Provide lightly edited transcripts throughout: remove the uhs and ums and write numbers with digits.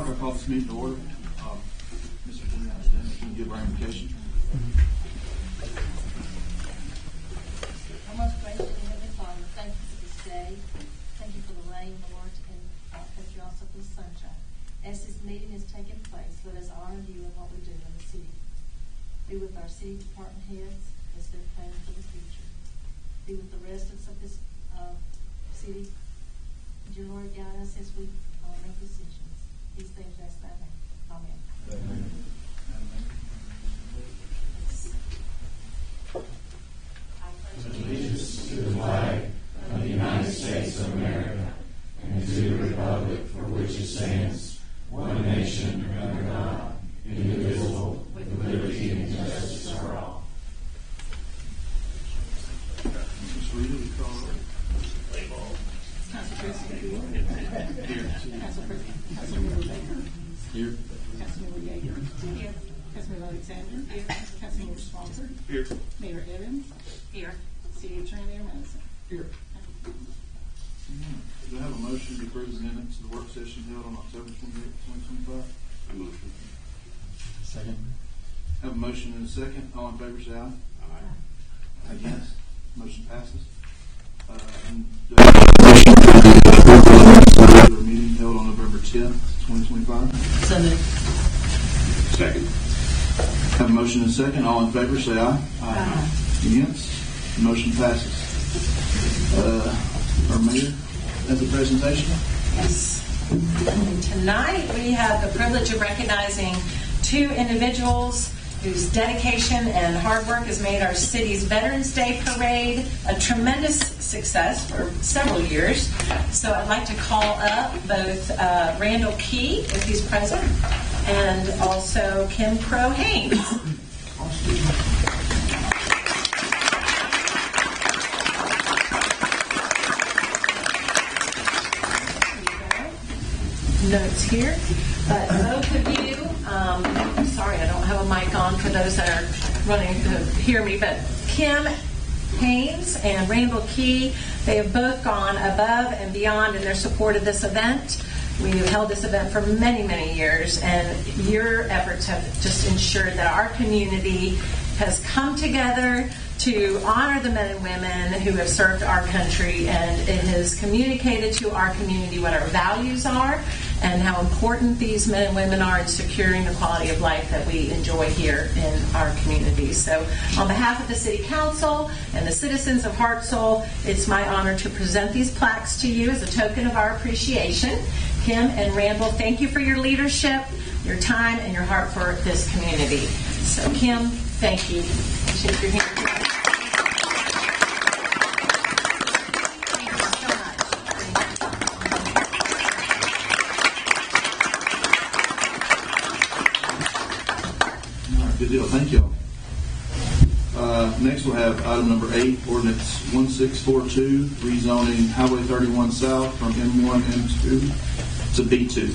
I call this meeting to order. Mr. Jimmy, can you give our invocation? Our most gracious and heavenly Father, thank you for this day. Thank you for the rain, Lord, and thank you also for the sunshine. As this meeting is taking place, let us honor you in what we do in the city. Be with our city department heads as they're planning for the future. Be with the residents of this city. Dear Lord, guide us as we make decisions. These things I ask thy name. Amen. Amen. Allegiance to the flag of the United States of America and to the republic for which it stands, one nation under God, indivisible, with liberty and justice for all. Ms. Rita, we call her. Council President Hill. Here. Councilmember Baker. Here. Councilmember Yeager. Here. Councilmember Alexander. Here. Councilmember Swanson. Here. Mayor Evans. Here. City Attorney Mayor Madison. Here. Do I have a motion to approve the minutes of the work session held on October 28, 2025? I motion. Second. Have a motion and a second. All in favor, say aye. Aye. Against? Motion passes. And regular meeting held on November 10th, 2025. So moved. Second. Have a motion and a second. All in favor, say aye. Aye. Against? Motion passes. Our mayor has a presentation. Yes. Tonight we have the privilege of recognizing two individuals whose dedication and hard work has made our city's Veterans Day Parade a tremendous success for several years. So I'd like to call up both Randall Key, if he's present, and also Kim Crow-Haynes. Notes here, but both of you sorry, I don't have a mic on for those that are running to hear me, but Kim Haynes and Randall Key, they have both gone above and beyond in their support of this event. We have held this event for many, many years, and your efforts have just ensured that our community has come together to honor the men and women who have served our country, and it has communicated to our community what our values are and how important these men and women are in securing the quality of life that we enjoy here in our community. So on behalf of the City Council and the citizens of Hartselle, it's my honor to present these plaques to you as a token of our appreciation. Kim and Randall, thank you for your leadership, your time, and your heart for this community. So Kim, thank you. Shake your hand. Thank you so All right, good deal. Thank y'all. Next we'll have item number 8, ordinance 1642, rezoning Highway 31 South from M1, M2 to B2.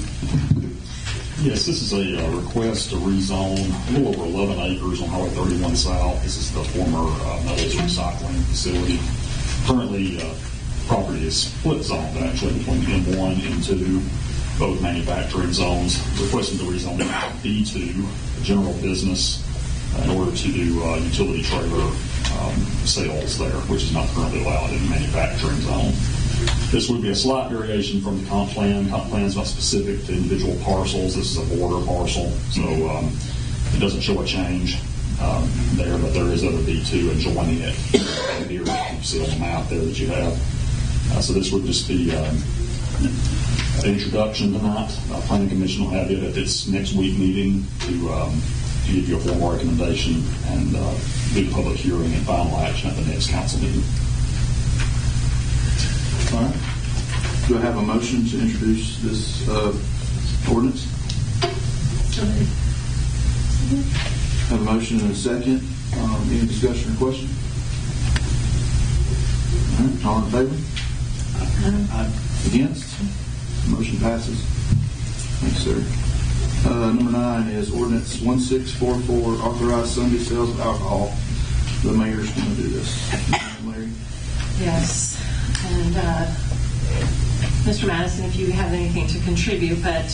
Yes, this is a request to rezone a little over 11 acres on Highway 31 South. This is the former metals recycling facility. Currently, property is split zoned actually between M1 and M2, both manufacturing zones. Requesting to rezone it to B2, general business, in order to do utility trailer sales there, which is not currently allowed in the manufacturing zone. This would be a slight variation from the comp plan. Comp plan is not specific to individual parcels. This is a border parcel, so it doesn't show a change there, but there is other B2 adjoining it here. You can see on the map there that you have. So this would just be an introduction tonight. Planning Commission will have it at its next week meeting to give you a formal recommendation and do the public hearing and final action at the next council meeting. All right. Do I have a motion to introduce this ordinance? Have a motion and a second. Any discussion or question? All right. All in favor? Aye. Against? Motion passes. Thanks, sir. Number 9 is ordinance 1644, authorized Sunday sales of alcohol. The mayor's going to do this. Larry? Yes. And Mr. Madison, if you have anything to contribute, but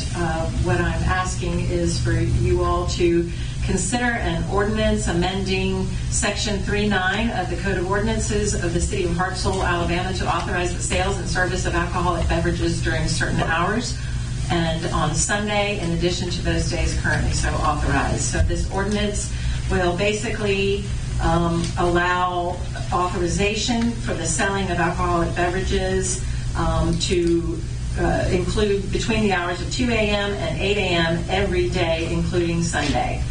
what I'm asking is for you all to consider an ordinance amending Section 3.9 of the Code of Ordinances of the City of Hartselle, Alabama, to authorize the sales and service of alcoholic beverages during certain hours and on Sunday, in addition to those days currently so authorized. So this ordinance will basically allow authorization for the selling of alcoholic beverages to include between the hours of 2 a.m. and 8 a.m. every day, including Sunday.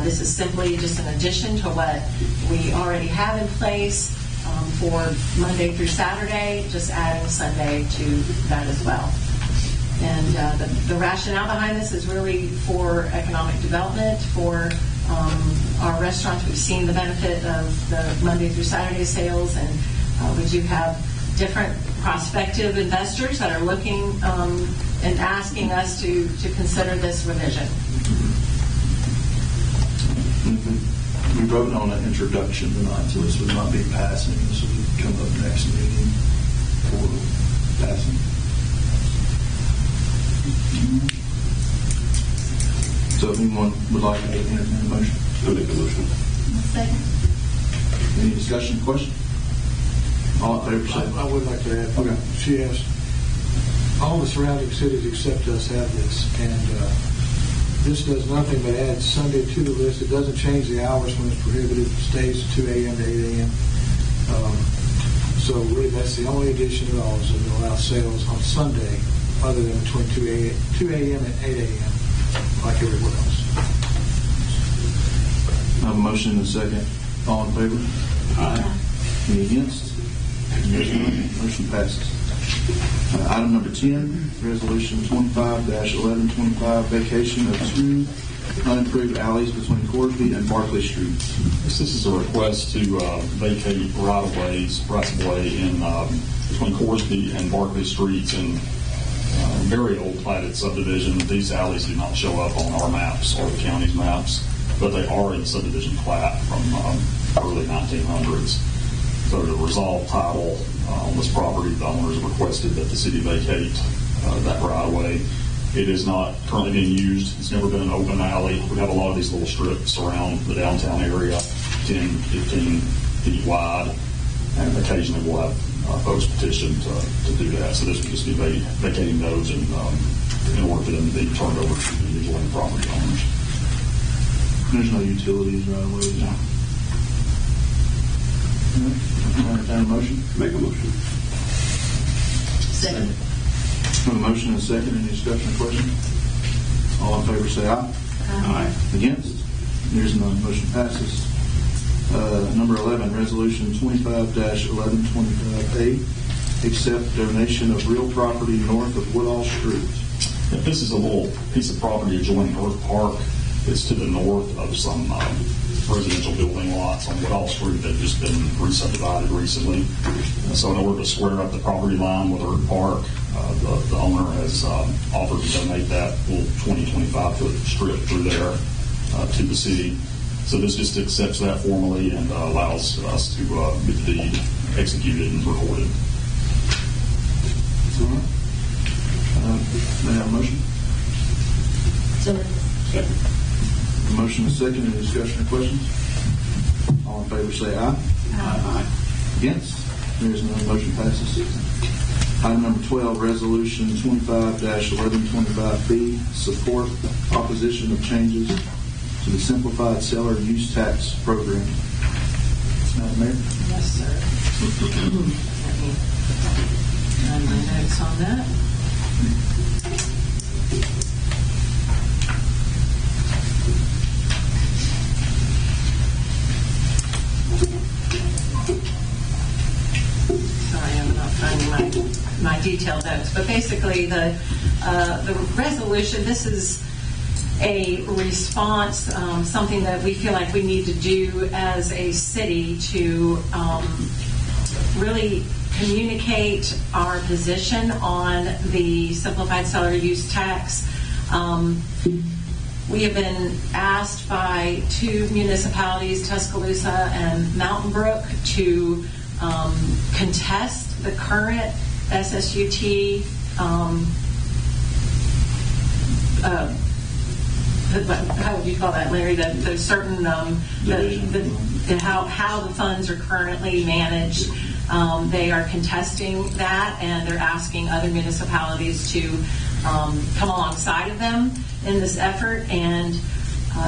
This is simply just an addition to what we already have in place for Monday through Saturday, just adding Sunday to that as well. And the rationale behind this is really for economic development, for our restaurants. We've seen the benefit of the Monday through Saturday sales, and we do have different prospective investors that are looking and asking us to consider this revision. We voted on an introduction tonight, so this would not be passing. This would come up next meeting for passing. So if anyone would like to entertain a motion? I'll make a motion. Second. Any discussion, question? All in favor, say I would like to add. Okay. She asked, all the surrounding cities except us have this, and this does nothing but add Sunday to the list. It doesn't change the hours when it's prohibited. It stays 2 a.m. to 8 a.m. So really that's the only addition at all, is that it allows sales on Sunday other than between 2 a.m. and 8 a.m. like everywhere else. I have a motion and a second. All in favor? Aye. Any against? Motion passes. Item number 10, resolution 25-1125, vacation of 2 unimproved alleys between Corsby and Barclay Streets. This is a request to vacate rights of way in between Corsby and Barclay Streets in very old platted subdivision. These alleys do not show up on our maps or the county's maps, but they are in subdivision plat from early 1900s. So to resolve title on this property, the owners requested that the city vacate that right-of-way. It is not currently being used. It's never been an open alley. We have a lot of these little strips around the downtown area, 10, 15 feet wide, and occasionally we'll have folks petition to do that. So this would just be vacating those and in order for them to be turned over to the individual property owners. There's no utilities right away. No. I'll entertain a motion. Make a motion. Second. A motion and a second. Any discussion or questions? All in favor say aye. Aye. Against? There's none. Motion passes. Number 11, Resolution 25-1125A, accept donation of real property north of Woodall Street. This is a little piece of property adjoining Earth Park. It's to the north of some residential building lots on Woodall Street that have just been re-subdivided recently. And so in order to square up the property line with Earth Park, the owner has offered to donate that little 25-foot strip through there to the city. So this just accepts that formally and allows us to get the deed executed and recorded. All right. May I have a motion? Second. A motion and a second. Any discussion or questions? All in favor say aye. Aye. Against? There is none. Motion passes. Item number 12, Resolution 25-1125B, support opposition of changes to the simplified seller use tax program. Madam Mayor? Yes, sir. Let me add my notes on that. Sorry, I'm not finding my detailed notes. But basically, the resolution, this is a response, something that we feel like we need to do as a city to really communicate our position on the simplified seller use tax. We have been asked by two municipalities, Tuscaloosa and Mountain Brook, to contest the current SSUT how would you call that, Larry? The certain how the funds are currently managed. They are contesting that, and they're asking other municipalities to come alongside of them in this effort. And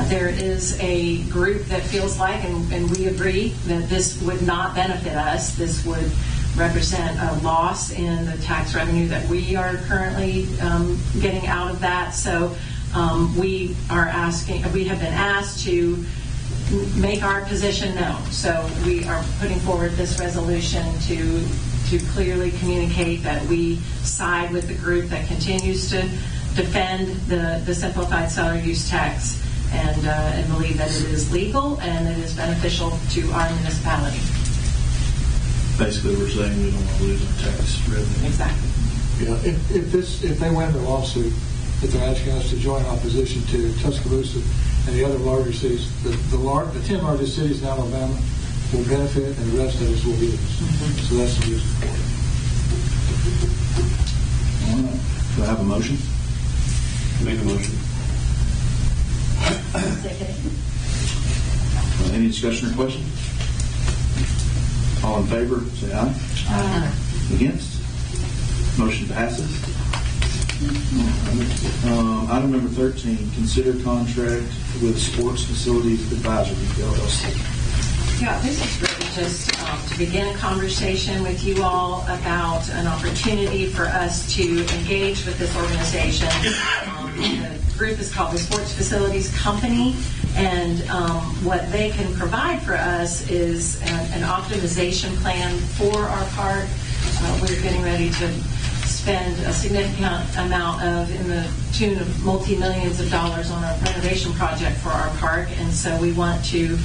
there is a group that feels like, and we agree, that this would not benefit us. This would represent a loss in the tax revenue that we are currently getting out of that. So we have been asked to make our position known. So we are putting forward this resolution to clearly communicate that we side with the group that continues to defend the simplified seller use tax and believe that it is legal and it is beneficial to our municipality. Basically, we're saying we don't want to lose our tax revenue. Exactly. Yeah, if they win the lawsuit, that they're asking us to join opposition to Tuscaloosa and the other larger cities, the 10 largest cities in Alabama will benefit, and the rest of us will lose. Mm-hmm. So that's the reason for it. All right. Do I have a motion? Make a motion. Second. Any discussion or question? All in favor, say aye. Aye. Against? Motion passes. Item number 13, consider contract with Sports Facilities Advisory, LLC. Yeah, this is really just to begin a conversation with you all about an opportunity for us to engage with this organization. The group is called the Sports Facilities Company, and what they can provide for us is an optimization plan for our park. We're getting ready to spend a significant amount in the tune of multi-millions of dollars on a renovation project for our park, and so we want to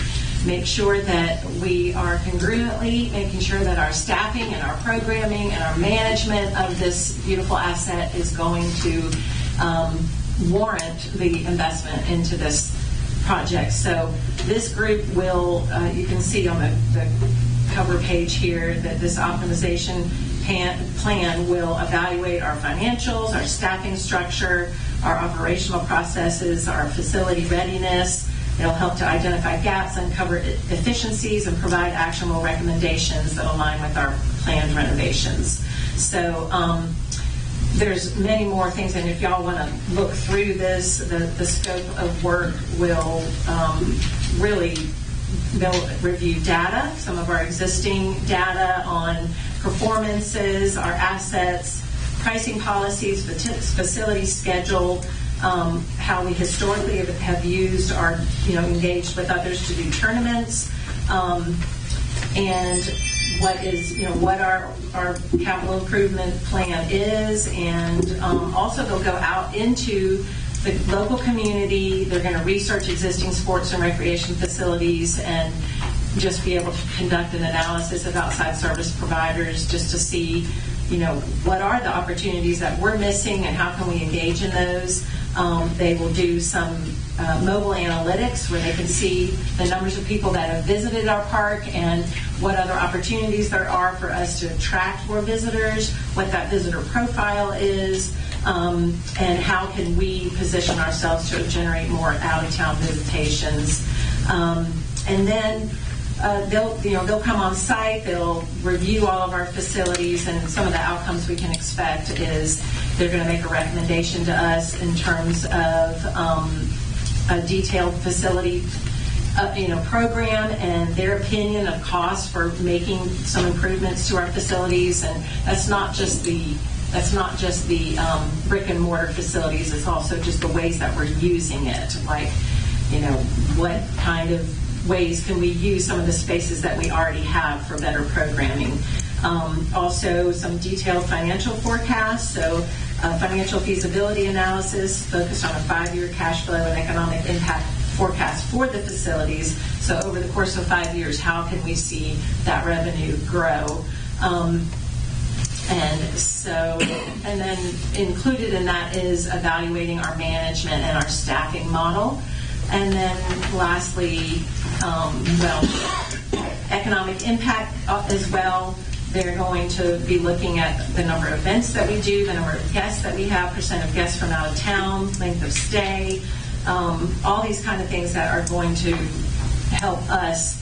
make sure that we are congruently making sure that our staffing and our programming and our management of this beautiful asset is going to warrant the investment into this project. So this group will, you can see on the cover page here that this optimization plan will evaluate our financials, our staffing structure, our operational processes, our facility readiness. It'll help to identify gaps, uncover efficiencies, and provide actionable recommendations that align with our planned renovations. So there's many more things, and if y'all want to look through this, the scope of work will really, they'll review data, some of our existing data on performances, our assets, pricing policies, facility schedule, how we historically have used our, engaged with others to do tournaments, and what our capital improvement plan is, and also they'll go out into the local community. They're going to research existing sports and recreation facilities and just be able to conduct an analysis of outside service providers just to see, what are the opportunities that we're missing and how can we engage in those. They will do some mobile analytics where they can see the numbers of people that have visited our park and what other opportunities there are for us to attract more visitors, what that visitor profile is, and how can we position ourselves to generate more out-of-town visitations. And then they'll come on site, they'll review all of our facilities, and some of the outcomes we can expect is they're going to make a recommendation to us in terms of a detailed facility program and their opinion of cost for making some improvements to our facilities. And that's not just the brick and mortar facilities, it's also just the ways that we're using it, like what kind of ways can we use some of the spaces that we already have for better programming. Also some detailed financial forecasts, so financial feasibility analysis focused on a 5-year cash flow and economic impact forecast for the facilities. So over the course of 5 years, how can we see that revenue grow? And then included in that is evaluating our management and our staffing model. And then lastly, economic impact as well. They're going to be looking at the number of events that we do, the number of guests that we have, percent of guests from out of town, length of stay, all these kind of things that are going to help us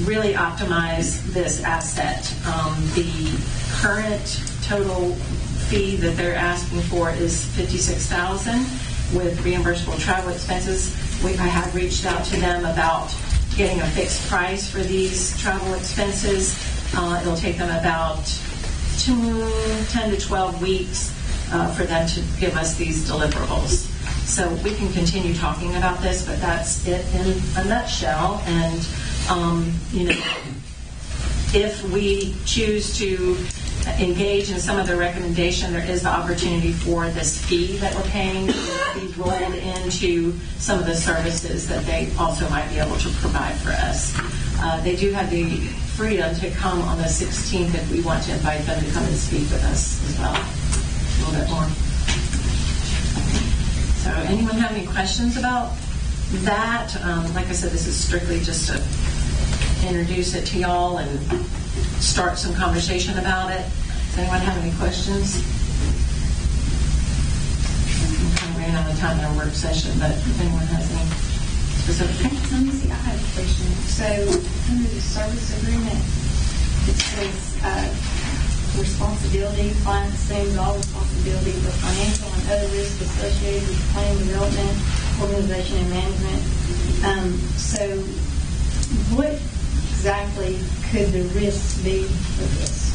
really optimize this asset. The current total fee that they're asking for is $56,000 with reimbursable travel expenses. I have reached out to them about getting a fixed price for these travel expenses. It'll take them about 10 to 12 weeks for them to give us these deliverables. So we can continue talking about this, but that's it in a nutshell. And, if we choose to engage in some of the recommendation, there is the opportunity for this fee that we're paying to be rolled into some of the services that they also might be able to provide for us. They do have the freedom to come on the 16th if we want to invite them to come and speak with us as well. A little bit more. So anyone have any questions about that? Like I said, this is strictly just to introduce it to y'all and start some conversation about it. Does anyone have any questions? We kind of ran out of time in our work session, but if anyone has any specific. Let me see, I have a question. So under the service agreement, it says responsibility, client assumes all responsibility for financial and other risks associated with planning, development, organization, and management. So what exactly could the risks be for this?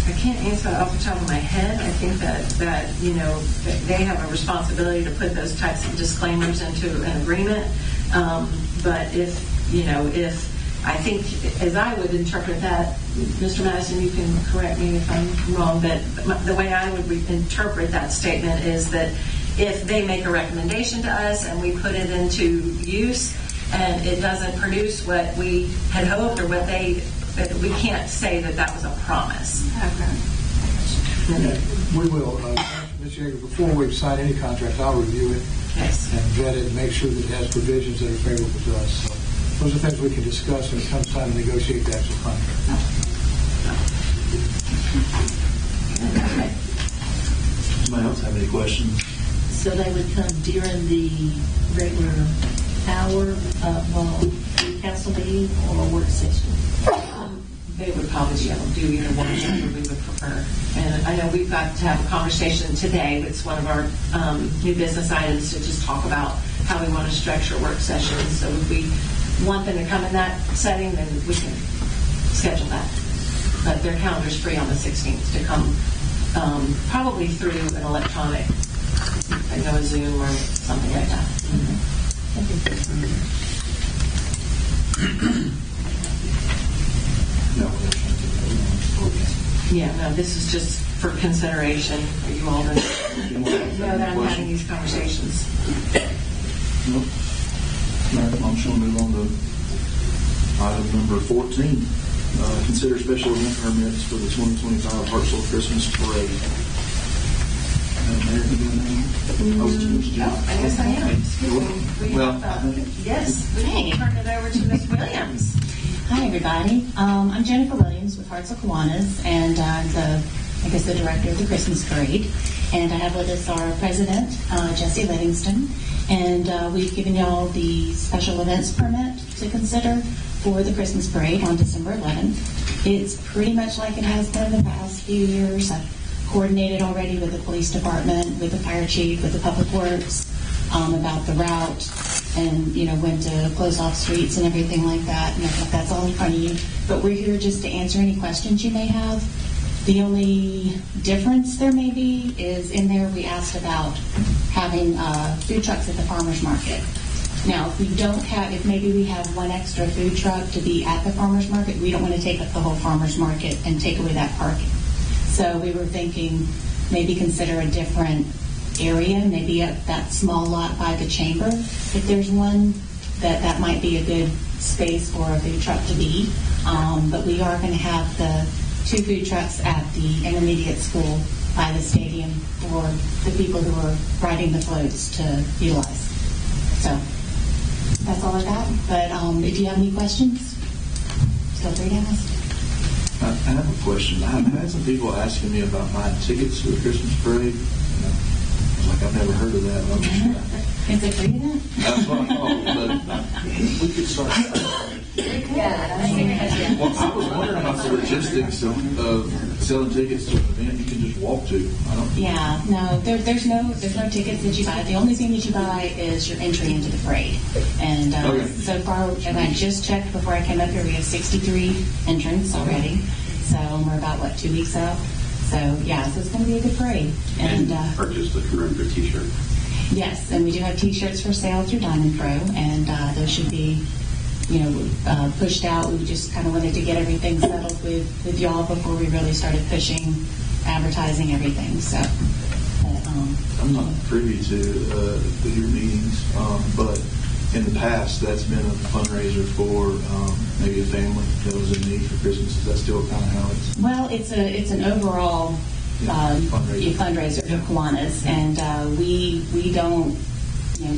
I can't answer that off the top of my head. I think that they have a responsibility to put those types of disclaimers into an agreement. But if I think, as I would interpret that, Mr. Madison, you can correct me if I'm wrong, but the way I would interpret that statement is that if they make a recommendation to us and we put it into use and it doesn't produce what we had hoped or what we can't say that that was a promise. Okay. We will, Ms. Yeager, before we sign any contract, I'll review it Yes. and vet it and make sure that it has provisions that are favorable to us. So those are things we can discuss when it comes time to negotiate the actual contract. Somebody else have any questions? So they would come during the regular hour of council meeting or work session? They would probably be able to do either one, whatever we would prefer. And I know we've got to have a conversation today. It's one of our new business items to just talk about how we want to structure work sessions. So if we want them to come in that setting, then we can schedule that. But their calendar's free on the 16th to come, probably through an electronic, like a Zoom or something like that. Yeah, no, this is just for consideration for you all to know that I'm having these conversations. Nope. All right, I'm just going to move on to item number 14. Consider special event permits for the 2025 Hartselle Christmas Parade. I guess I am. Excuse me. Well, Yes, we can turn it over to Ms. Williams. Hi, everybody. I'm Jennifer Williams with Hartselle Kiwanis, and I'm the director of the Christmas Parade. And I have with us our president, Jesse Livingston, and we've given y'all the special events permit to consider for the Christmas Parade on December 11th. It's pretty much like it has been the past few years. I've coordinated already with the police department, with the fire chief, with the public works about the route, and when to close off streets and everything like that. And I think that's all in front of you. But we're here just to answer any questions you may have. The only difference there may be is in there we asked about having food trucks at the farmers market. Now, if maybe we have one extra food truck to be at the farmers market, we don't want to take up the whole farmers market and take away that parking. So we were thinking maybe consider a different area, maybe at that small lot by the chamber. If there's one, that might be a good space for a food truck to be. But we are going to have the 2 food trucks at the intermediate school by the stadium for the people who are riding the floats to utilize. So that's all I got. But if you have any questions, feel free to ask. I have a question. I've had some people asking me about buying tickets for the Christmas parade. I've never heard of that. Is it free then? That's what I thought, but we could start. Well, I was wondering about the logistics of selling tickets to an event you can just walk to. Yeah, no, there's no tickets that you buy. The only thing that you buy is your entry into the parade. And so far, and I just checked before I came up here, we have 63 entrants already. So we're about, 2 weeks out? So, so it's going to be a good parade. And purchase the commemorative T-shirt. Yes, and we do have T-shirts for sale through Diamond Pro, and those should be, pushed out. We just kind of wanted to get everything settled with y'all before we really started pushing, advertising everything. So, I'm not privy to your meetings, but in the past, that's been a fundraiser for maybe a family that was in need for Christmas. Is that still kind of how it's? Well, it's an overall fundraiser for Kiwanis, and we don't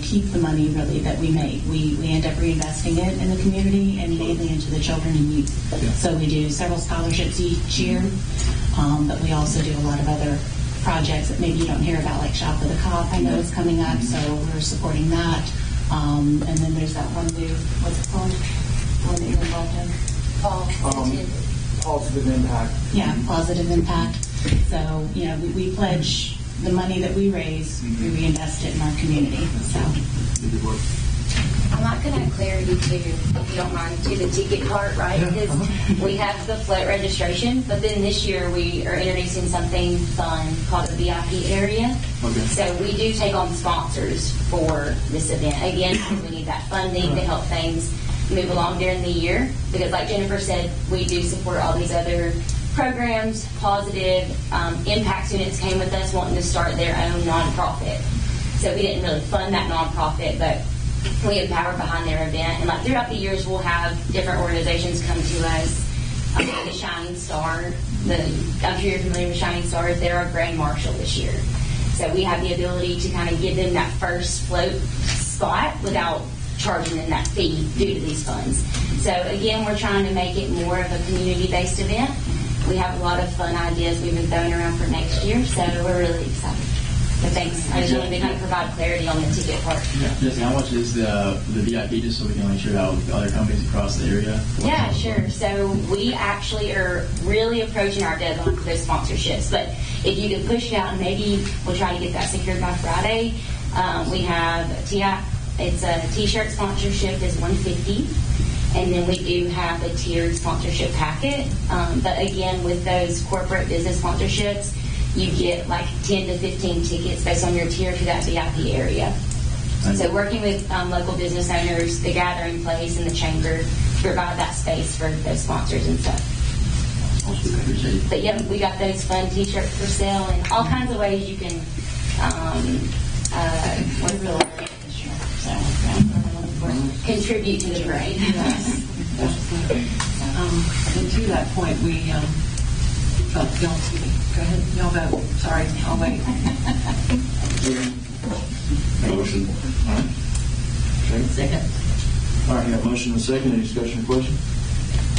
keep the money really that we make. We end up reinvesting it in the community and mainly into the children and youth. Yeah. So we do several scholarships each year, but we also do a lot of other projects that maybe you don't hear about, like Shop with a Cop. I know is coming up, so we're supporting that. And then there's that one new, what's it called? One that you're involved in? Positive Impact. Yeah, Positive Impact. So, we pledge the money that we raise, we reinvest it in our community. So, I'm not going to clarity to, if you don't mind, to the ticket part, right? Because we have the float registration, but then this year we are introducing something fun called the VIP area. Okay. So we do take on sponsors for this event. Again, because we need that funding to help things. move along during the year, because like Jennifer said, we do support all these other programs. Positive impact students came with us wanting to start their own nonprofit. So we didn't really fund that nonprofit, but we have power behind their event. And like throughout the years, we'll have different organizations come to us. The Shining Star, I'm sure you're familiar with Shining Star. They're our Grand Marshal this year. So we have the ability to kind of give them that first float spot without charging them that fee due to these funds. So again, we're trying to make it more of a community-based event. We have a lot of fun ideas we've been throwing around for next year, so we're really excited. But thanks. I just wanted to kind of provide clarity on the ticket part. Jesse, how much is the VIP, just so we can share it out with other companies across the area? Yeah, sure. So we actually are really approaching our deadline for those sponsorships. But if you could push it out, and maybe we'll try to get that secured by Friday. We have it's a T-shirt sponsorship is $150, and then we do have a tiered sponsorship packet. But again, with those corporate business sponsorships, you get like 10 to 15 tickets based on your tier to that VIP area. So working with local business owners, the gathering place, and the chamber to provide that space for those sponsors and stuff. But yeah, we got those fun T-shirts for sale and all kinds of ways you can contribute to the parade. And to that point, we y'all, excuse me. Go ahead. Y'all vote. Sorry, I'll wait. Motion. All right. Okay. Second. All right, got a motion and a second. Any discussion or question?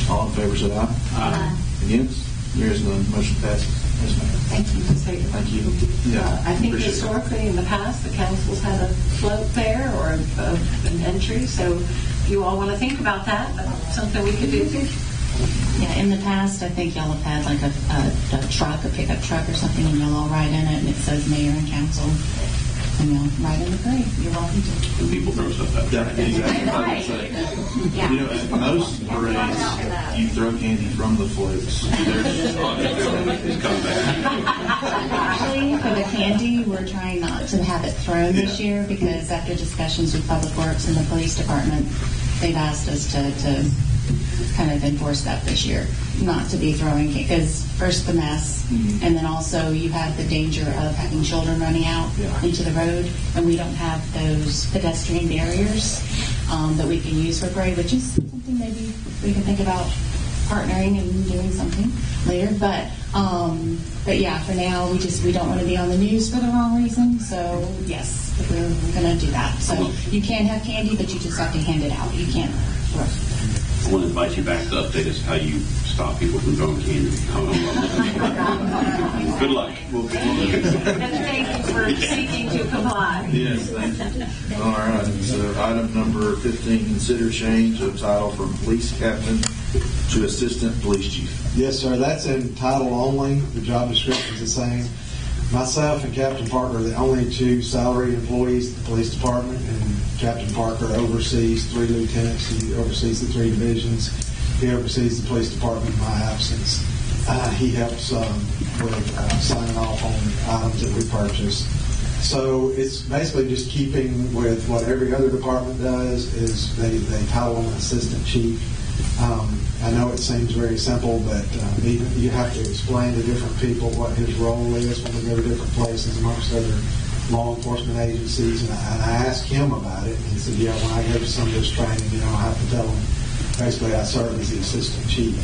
All in favor, say aye. Aye. Against? There is none. Motion passes. Yes, ma'am. Thank you. Thank you. Yeah, I think appreciate historically in the past, the council's had a float there or an entry. So if you all want to think about that, that's something we could do too. Yeah, in the past, I think y'all have had like a truck, a pickup truck or something, and y'all all ride in it, and it says mayor and council, and y'all ride in the parade. You're welcome to. And people throw stuff out there. Yeah, exactly. I was gonna say. You know, at most parades, you throw candy from the floats. It's come back. Actually, for the candy, we're trying not to have it thrown this year because after discussions with Public Works and the police department, they've asked us to kind of enforce that this year, not to be throwing, because first the mess, and then also you have the danger of having children running out into the road, and we don't have those pedestrian barriers that we can use for parade, which is something maybe we can think about partnering and doing something later. But yeah, for now we don't want to be on the news for the wrong reason. So yes, we're going to do that. So you can have candy, but you just have to hand it out. You can't. I want to invite you back to update us how you stop people from throwing candy. Good luck. And thank you for seeking to comply. Yes, thank you. All right, so item number 15, consider change of title from police captain to assistant police chief. Yes, sir. That's in title only. The job description is the same. Myself and Captain Parker are the only two salaried employees at the police department, and Captain Parker oversees 3 lieutenants. He oversees the 3 divisions. He oversees the police department in my absence. He helps with signing off on items that we purchase. So it's basically just keeping with what every other department does. Is they title him an assistant chief. I know it seems very simple, but you have to explain to different people what his role is when we go to different places amongst other law enforcement agencies. And I asked him about it, and he said, yeah, when I go to some of this training, I have to tell them, basically, I serve as the assistant chief.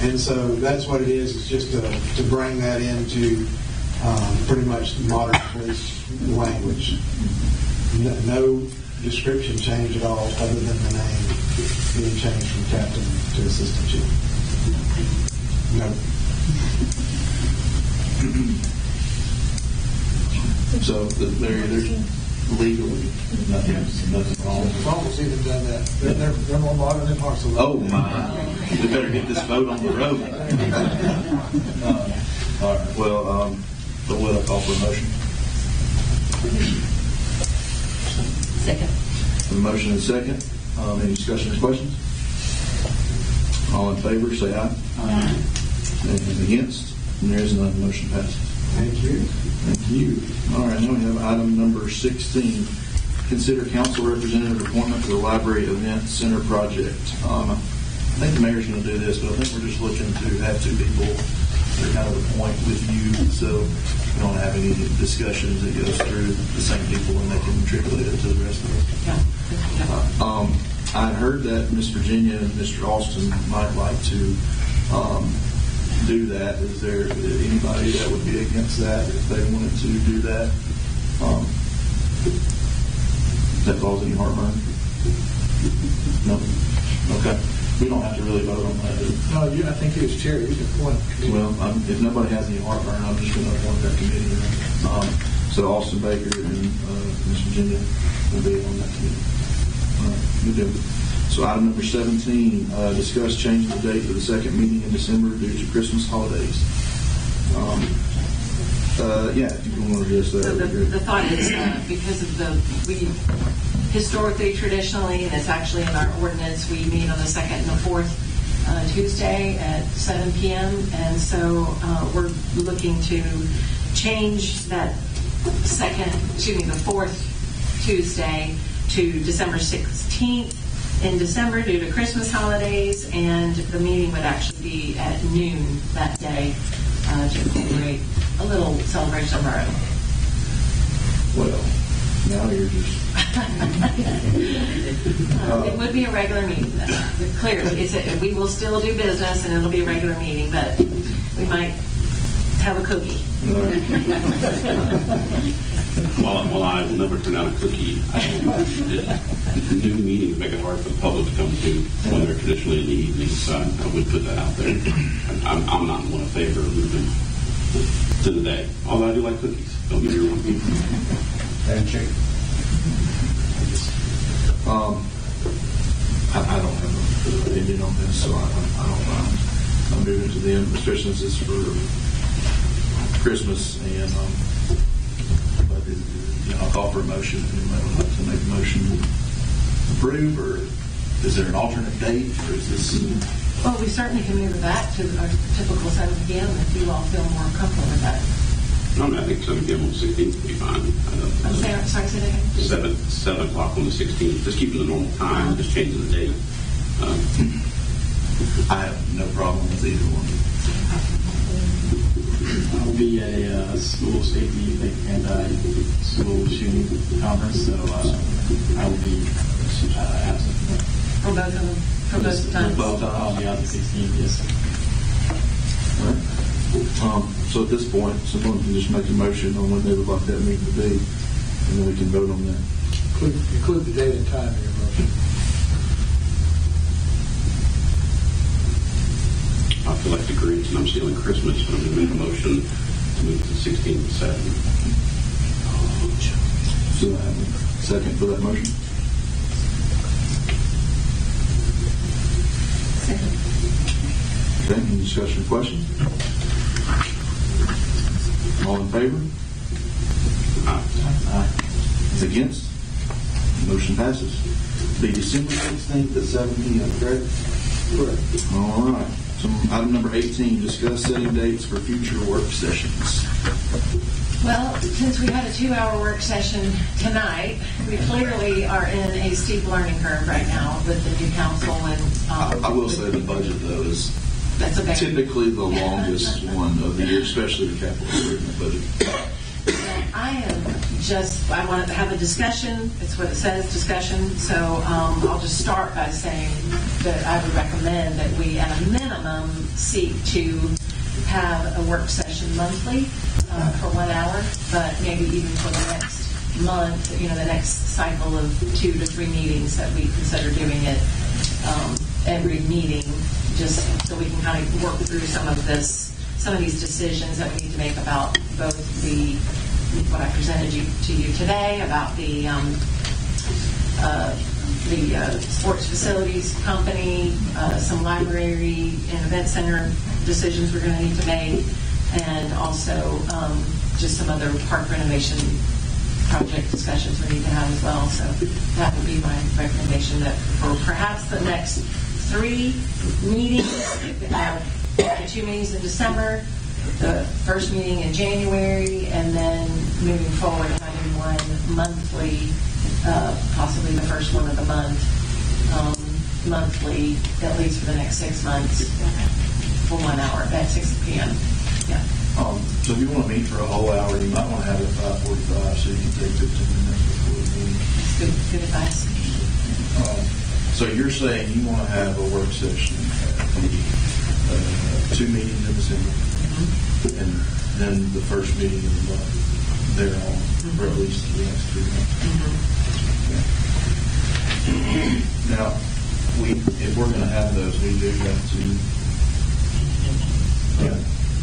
And so that's what it is. It's just to bring that into pretty much modern police language. No description change at all other than the name being changed from captain to assistant chief. No. So there's legally nothing wrong. It's almost even done that. They're more modern than Hartselle. Oh my! We better get this vote on the road. All right. Well, but what I call for a motion. Second. A motion and second. Any discussion or questions? All in favor, say aye. Aye. And against? And there is none. Motion passes. Thank you. Thank you. All right, now we have item number 16, consider council representative appointment for the library event center project. I think the mayor's going to do this, but I think we're just looking to have two people that are kind of appoint with you, so we don't have any discussions that goes through the same people and they can matriculate it to the rest of us. I heard that Miss Virginia and Mr. Austin might like to do that. Is there anybody that would be against that if they wanted to do that? That cause any heartburn? No? Okay. We don't have to really vote on that, do we? No, I think he was chair. You can appoint. Well, if nobody has any heartburn, I'm just going to appoint that committee. So Austin Baker and Miss Virginia will be on that committee. All right, good deal. So item number 17, discuss changing the date of the second meeting in December due to Christmas holidays. Yeah, if you want to address that. So the thought is because of we historically, traditionally, and it's actually in our ordinance, we meet on the second and the fourth Tuesday at 7 p.m. And so we're looking to change that the fourth Tuesday to December 16th in December due to Christmas holidays, and the meeting would actually be at noon that day to incorporate a little celebration of our own. Well, now you're just... It would be a regular meeting, then. Clearly. We will still do business, and it'll be a regular meeting, but we might have a cookie. While I will never turn out a cookie, new meetings make it hard for the public to come to when they're traditionally in the evening, so I would put that out there. I'm not in favor of moving to the day, although I do like cookies. Don't get me wrong. Madam Chair. I don't have an opinion on this, so I don't mind. I'm moving to them, especially since it's for Christmas, and but I'll call for a motion if anybody would like to make a motion to approve, or is there an alternate date, or is this? Well, we certainly can move it back to our typical 7 p.m. if you all feel more comfortable with that. No, I think 7 p.m. on the 16th would be fine. Sorry, say that again. 7 o'clock on the 16th. Just keep it the normal time, just changing the date. I have no problem with either one. I will be at a school safety and school shooting conference, so I will be absent. For both of them? For both times? Both I'll be out the 16th, yes. All right. So at this point, someone can just make a motion on when they would like that meeting to be, and then we can vote on that. Include the date and time in your motion. I feel like the Grinch and I'm stealing Christmas, but I'm going to make a motion to move to the 16th and 7th. So I have a second for that motion. Okay, any discussion or questions? All in favor? Aye. Against? Motion passes. Be December 16th at 7 p.m., correct? Correct. All right. So item number 18, discuss setting dates for future work sessions. Well, since we had a 2-hour work session tonight, we clearly are in a steep learning curve right now with the new council. And I will say the budget, though, is that's a typically the longest one of the year, especially the capital improvement budget. I want to have a discussion. It's what it says, discussion. So I'll just start by saying that I would recommend that we, at a minimum, seek to have a work session monthly for 1 hour, but maybe even for the next month, the next cycle of 2 to 3 meetings, that we consider doing it every meeting, just so we can kind of work through some of these decisions that we need to make about both what I presented to you today about the sports facilities company, some library and event center decisions we're going to need to make, and also just some other park renovation project discussions we need to have as well. So that would be my recommendation, that for perhaps the next 3 meetings, the 2 meetings in December, the first meeting in January, and then moving forward, having one monthly possibly the first one of the month, monthly, at least for the next 6 months, for 1 hour at 6 p.m. Yeah. So if you want to meet for a whole hour, you might want to have it at 5:45 so you can take 15 minutes before the meeting. That's good advice. So you're saying you want to have a work session at the 2 meetings in December, and then the first meeting of the month thereon, for at least the next 3 months. Okay. Now, if we're going to have those, we do have to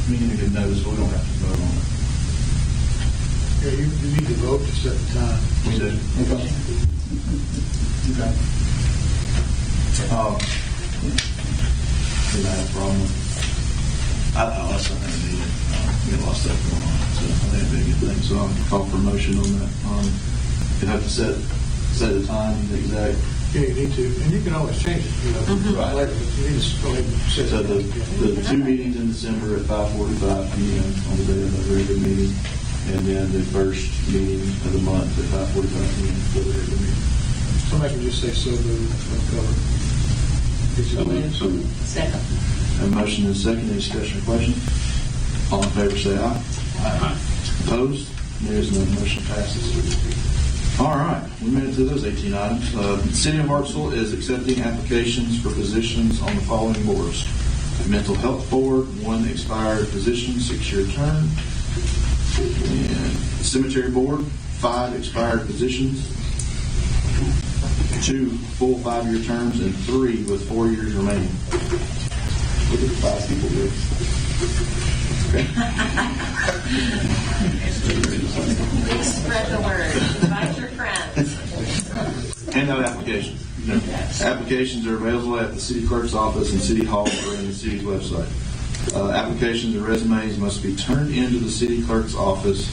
communicate notice. We don't have to vote on it. Yeah, you need to vote to set the time. We do. Okay. Okay. Didn't have a problem with that's not going to be it. We got a lot of stuff going on, so I think it'd be a good thing. So I'll call for a motion on that. You have to set the time, the exact. Yeah, you need to, and you can always change it, Right. later, but you need to go ahead and set So it. the 2 meetings in December at 5:45 p.m. on the day of the regular meeting, and then the first meeting of the month at 5:45 p.m. for the regular meeting. Somebody can just say so moved, cover. So Second. A motion and a second. Any discussion or question? All in favor say aye. Aye. Opposed? There is none. Motion passes. All right. We made it to those 18 items. The City of Hartselle is accepting applications for positions on the following boards. The Mental Health Board, 1 expired position, 6-year term. And Cemetery Board, 5 expired positions, 2 full 5-year terms, and 3 with 4 years remaining. Look at the 5 people here. Okay. Spread the word. Invite your friends. Hand out applications. Applications are available at the city clerk's office and city hall or in the city's website. Applications and resumes must be turned into the city clerk's office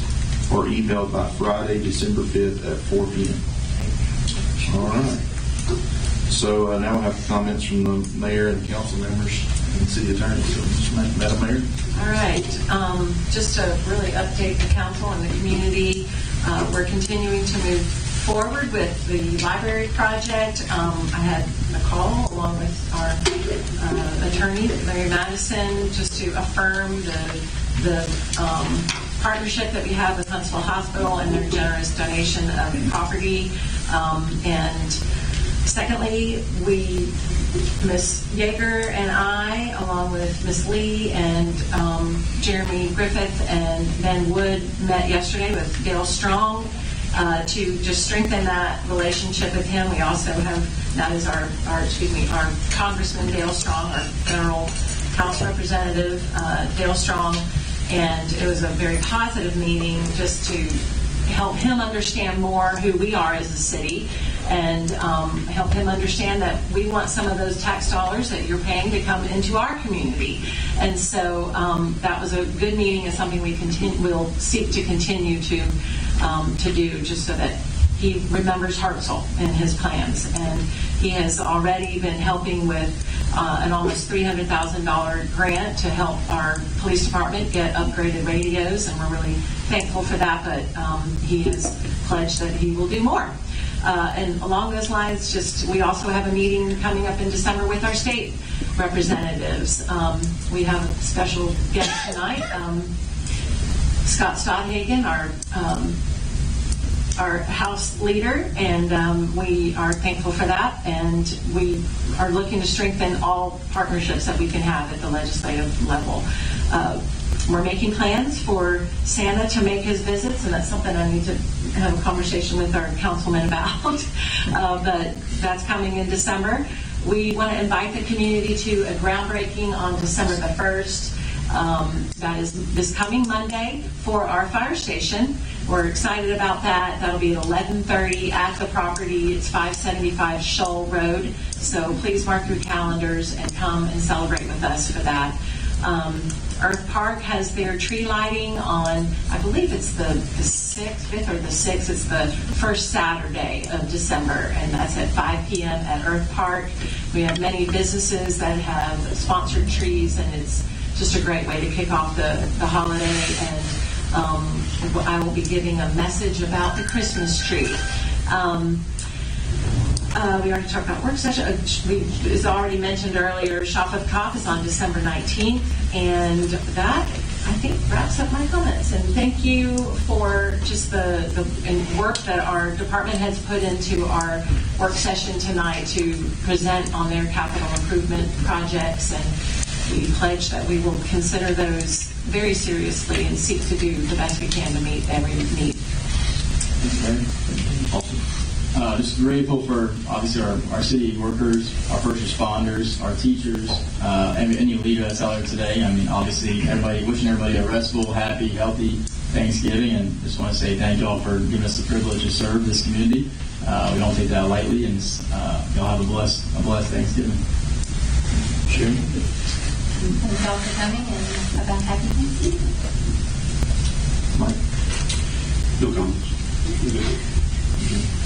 or emailed by Friday, December 5th at 4 p.m. All right. So now we'll have comments from the mayor and the council members and the city attorney. So, Madam Mayor. All right. Just to really update the council and the community, we're continuing to move forward with the library project. I had Nicole, along with our attorney, Larry Madison, just to affirm the partnership that we have with Huntsville Hospital and their generous donation of property. And secondly, Ms. Yeager and I, along with Ms. Lee and Jeremy Griffith and Ben Wood, met yesterday with Dale Strong to just strengthen that relationship with him. We also have, that is our Congressman Dale Strong, our Federal House Representative Dale Strong, and it was a very positive meeting just to help him understand more who we are as a city and help him understand that we want some of those tax dollars that you're paying to come into our community. And so that was a good meeting and something we'll seek to continue to do, just so that he remembers Hartselle and his plans. And he has already been helping with an almost $300,000 grant to help our police department get upgraded radios, and we're really thankful for that, but he has pledged that he will do more. And along those lines, we also have a meeting coming up in December with our state representatives. We have a special guest tonight, Scott Stodhagen, our House leader, and we are thankful for that, and we are looking to strengthen all partnerships that we can have at the legislative level. We're making plans for Santa to make his visits, and that's something I need to have a conversation with our councilman about, but that's coming in December. We want to invite the community to a groundbreaking on December the 1st. That is this coming Monday for our fire station. We're excited about that. That'll be at 11:30 at the property. It's 575 Shoal Road. So please mark your calendars and come and celebrate with us for that. Earth Park has their tree lighting on, I believe it's the 5th or the 6th. It's the first Saturday of December, and that's at 5 p.m. at Earth Park. We have many businesses that have sponsored trees, and it's just a great way to kick off the holiday. And I will be giving a message about the Christmas tree We already talked about work session. As already mentioned earlier, Shop with Cop is on December 19th, and that, I think, wraps up my comments. And thank you for just the work that our department heads put into our work session tonight to present on their capital improvement projects, and we pledge that we will consider those very seriously and seek to do the best we can to meet every need. Awesome. Just grateful for, obviously, our city workers, our first responders, our teachers, and you lead us out there today. I mean, obviously, wishing everybody a restful, happy, healthy Thanksgiving, and just want to say thank you all for giving us the privilege to serve this community. We don't take that lightly, and y'all have a blessed Thanksgiving. Sharon? Thank y'all for coming, and about happy Thanksgiving. Mike? No comments.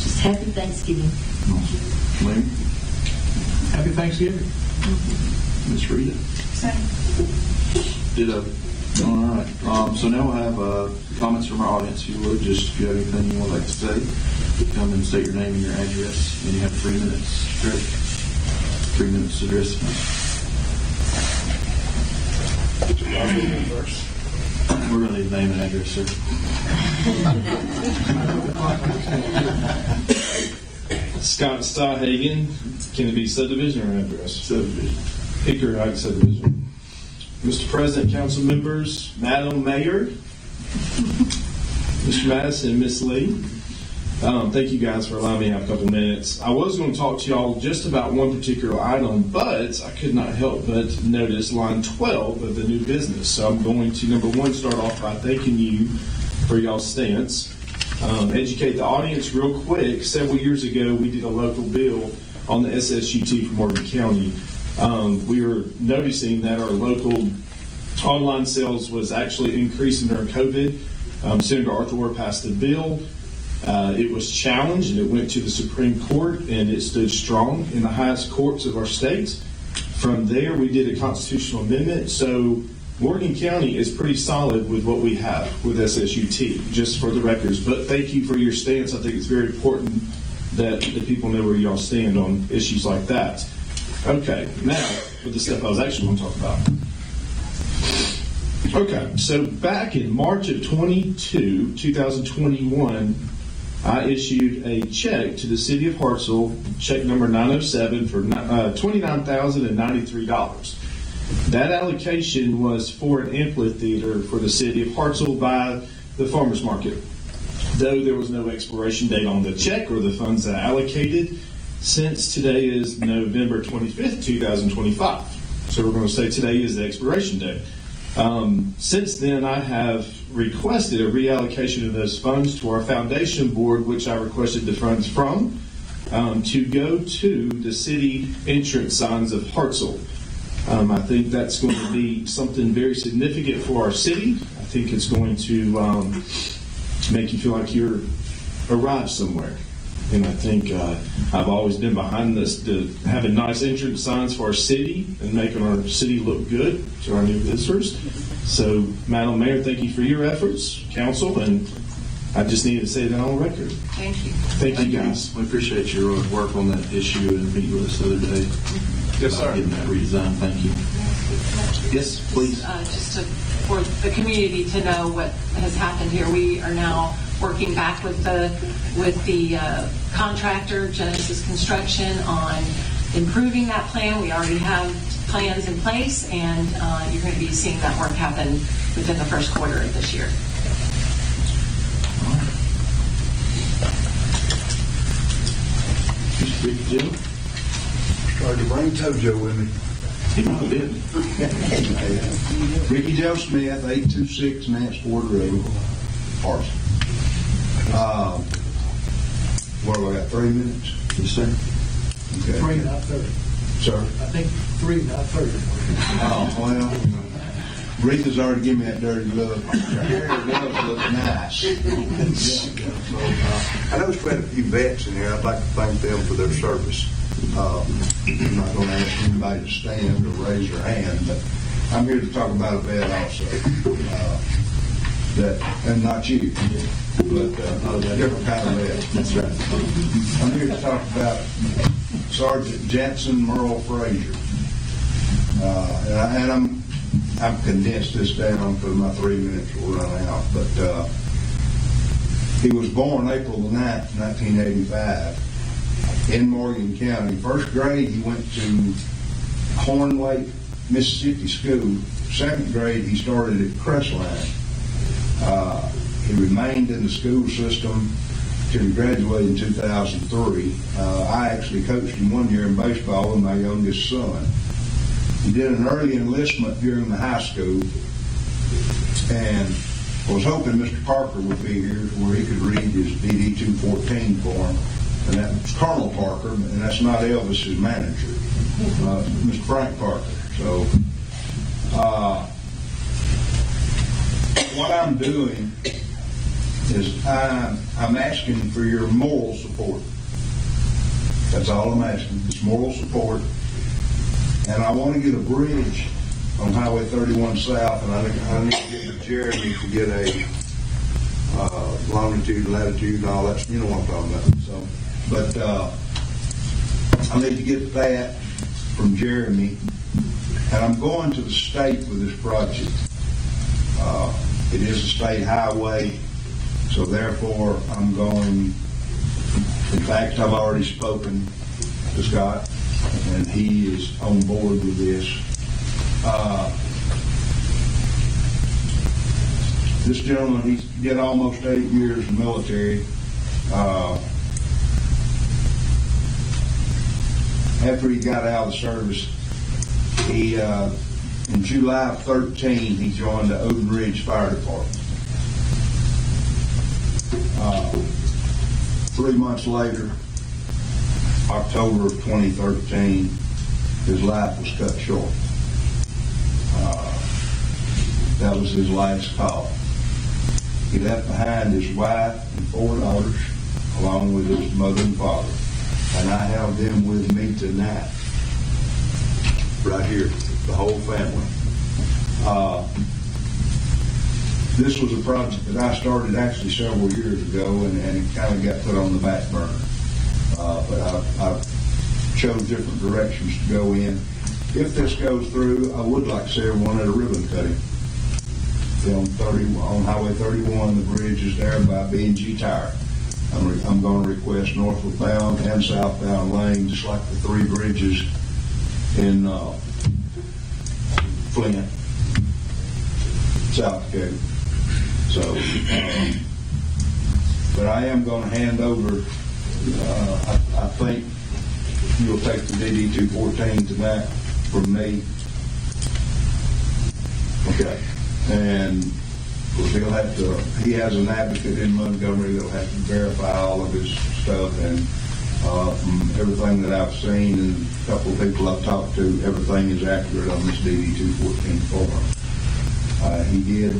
Just happy Thanksgiving. Larry? Happy Thanksgiving. Ms. Rita? Same. Ditto. All right. So now we'll have comments from our audience. If you would, just if you have anything you would like to say, come and state your name and your address, and you have 3 minutes. Great. 3 minutes to address me. We're going to need name and address, sir. Scott Stahagen, can it be subdivision or address? Subdivision. Hickory Heights subdivision. Mr. President, council members, Madam Mayor, Mr. Madison, Miss Lee, thank you guys for allowing me to have a couple minutes. I was going to talk to y'all just about one particular item, but I could not help but notice line 12 of the new business. So I'm going to, number one, start off by thanking you for y'all's stance. Educate the audience real quick. Several years ago, we did a local bill on the SSUT for Morgan County. We were noticing that our local online sales was actually increasing during COVID. Senator Arthur Ward passed the bill. It was challenged, and it went to the Supreme Court, and it stood strong in the highest courts of our state. From there, we did a constitutional amendment. So Morgan County is pretty solid with what we have with SSUT, just for the records. But thank you for your stance. I think it's very important that the people know where y'all stand on issues like that. Okay, now with the stuff I was actually going to talk about. Okay, so back in March of 2021, I issued a check to the city of Hartselle, check number 907 for $29,093. That allocation was for an amphitheater for the city of Hartselle by the farmers market. Though there was no expiration date on the check or the funds that I allocated, since today is November 25th, 2025. So we're going to say today is the expiration date. Since then, I have requested a reallocation of those funds to our foundation board, which I requested the funds from, to go to the city entrance signs of Hartselle. I think that's going to be something very significant for our city. I think it's going to make you feel like you're arrived somewhere. And I think I've always been behind this, having nice entrance signs for our city and making our city look good to our new visitors. So, Madam Mayor, thank you for your efforts, council, and I just needed to say that on record. Thank you. Thank you, guys. We appreciate your work on that issue and meeting with us the other day. Yes, sir. Getting that redesigned. Thank you. Yes, please. For the community to know what has happened here, we are now working back with the contractor, Genesis Construction, on improving that plan. We already have plans in place, and you're going to be seeing that work happen within the first quarter of this year. Ricky Joe? Tried to bring Tojo with me. He probably did. Ricky Joe Smith, 826 Nance Ford Road, Hartselle. What do I got, 3 minutes? Yes, sir. Okay. 3, not 30. Sir? I think 3, not 30. Oh, well, Rita's already given me that dirty look. Her hair does look nice. I know there's quite a few vets in here. I'd like to thank them for their service. I'm not going to ask anybody to stand or raise their hand, but I'm here to talk about a vet also. and not you, but a different kind of red. That's right. I'm here to talk about Sergeant Jensen Merle Frazier. And I'm condensed this down because my 3 minutes will run out. But he was born April the 9th, 1985, in Morgan County. First grade, he went to Horn Lake, Mississippi School. Second grade, he started at Crestline. He remained in the school system till he graduated in 2003. I actually coached him 1 year in baseball with my youngest son. He did an early enlistment during the high school, and I was hoping Mr. Parker would be here where he could read his DD 214 for him. And that's Colonel Parker, and that's not Elvis's manager, Mr. Frank Parker. So, what I'm doing is I'm asking for your moral support. That's all I'm asking. It's moral support. And I want to get a bridge on Highway 31 South, and I need to get with Jeremy to get a longitude, latitude, and all that. You know what I'm talking about. So, but I need to get that from Jeremy, and I'm going to the state with this project. It is a state highway, so therefore I'm going. In fact, I've already spoken to Scott, and he is on board with this. This gentleman, he did almost 8 years in the military. After he got out of the service, he in July of 13, he joined the Odin Ridge Fire Department. 3 months later, October of 2013, his life was cut short. That was his last call. He left behind his wife and 4 daughters, along with his mother and father. And I have them with me tonight, right here, the whole family. This was a project that I started actually several years ago, and it kind of got put on the back burner. But I chose different directions to go in. If this goes through, I would like to see everyone at a ribbon cutting. On Highway 31, the bridge is there by B&G Tire. I'm going to request northward bound and southbound lane, just like the 3 bridges in Flint, South Dakota. So, but I am going to hand over. I think you'll take the DD 214 tonight from me. Okay. And of course he'll have to, he has an advocate in Montgomery that'll have to verify all of his stuff, and from everything that I've seen and a couple of people I've talked to, everything is accurate on this DD 214 form. He did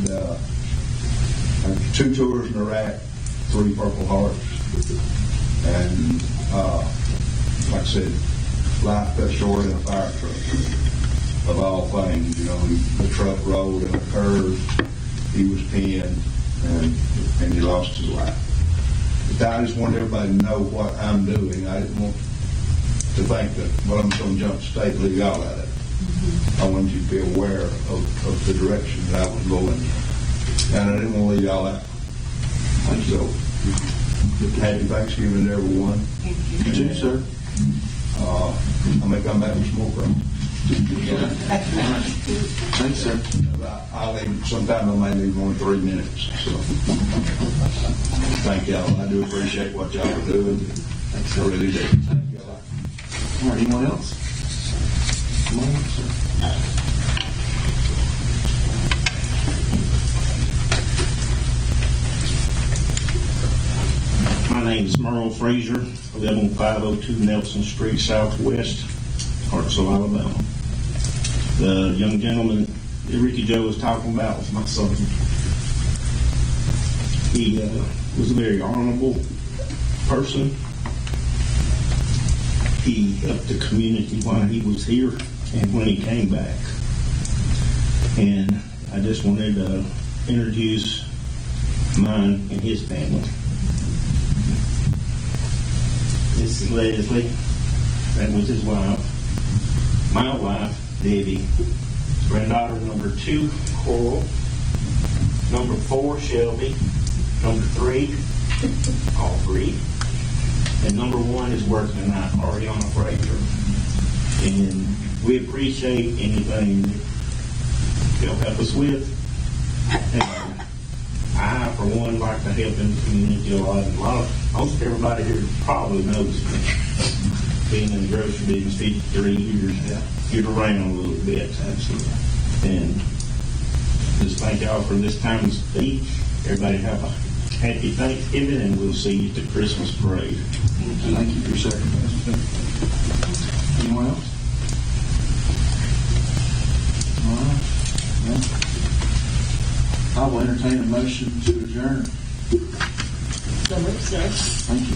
2 tours in Iraq, 3 Purple Hearts, and like I said, life cut short in a fire truck. Of all things, you know, the truck rolled in a curve, he was pinned, and he lost his life. But I just want everybody to know what I'm doing. I didn't want to think that, well, I'm just going to jump to state leave y'all out of it. I wanted you to be aware of the direction that I was going, and I didn't want to leave y'all out. So, happy Thanksgiving to everyone. You too, sir. I may come back with some more problems. Thanks, sir. I'll leave, sometime I may leave more than 3 minutes. So, thank y'all. I do appreciate what y'all are doing. Thanks, I really do. Thank y'all. All right, anyone else? Come on up, sir. My name is Merle Frazier. I live on 502 Nelson Street, Southwest, Hartselle, Alabama. The young gentleman that Ricky Joe was talking about was my son. He was a very honorable person. He helped the community while he was here and when he came back. And I just wanted to introduce mine and his family. This is Leslie. That was his wife. My wife, Debbie. Granddaughter number 2, Coral. Number 4, Shelby. Number 3, all 3. And number 1 is working tonight, Ariana Frazier. And we appreciate anything that they'll help us with. And I, for one, like to help in the community a lot. Most everybody here probably knows me. Being in the grocery business 53 years, get around a little bit. Absolutely. And just thank y'all for this time to speak. Everybody have a happy Thanksgiving, and we'll see you at the Christmas parade. Thank you for your sacrifice. Anyone else? All right. Well, I will entertain a motion to adjourn. So moved, sir. Thank you.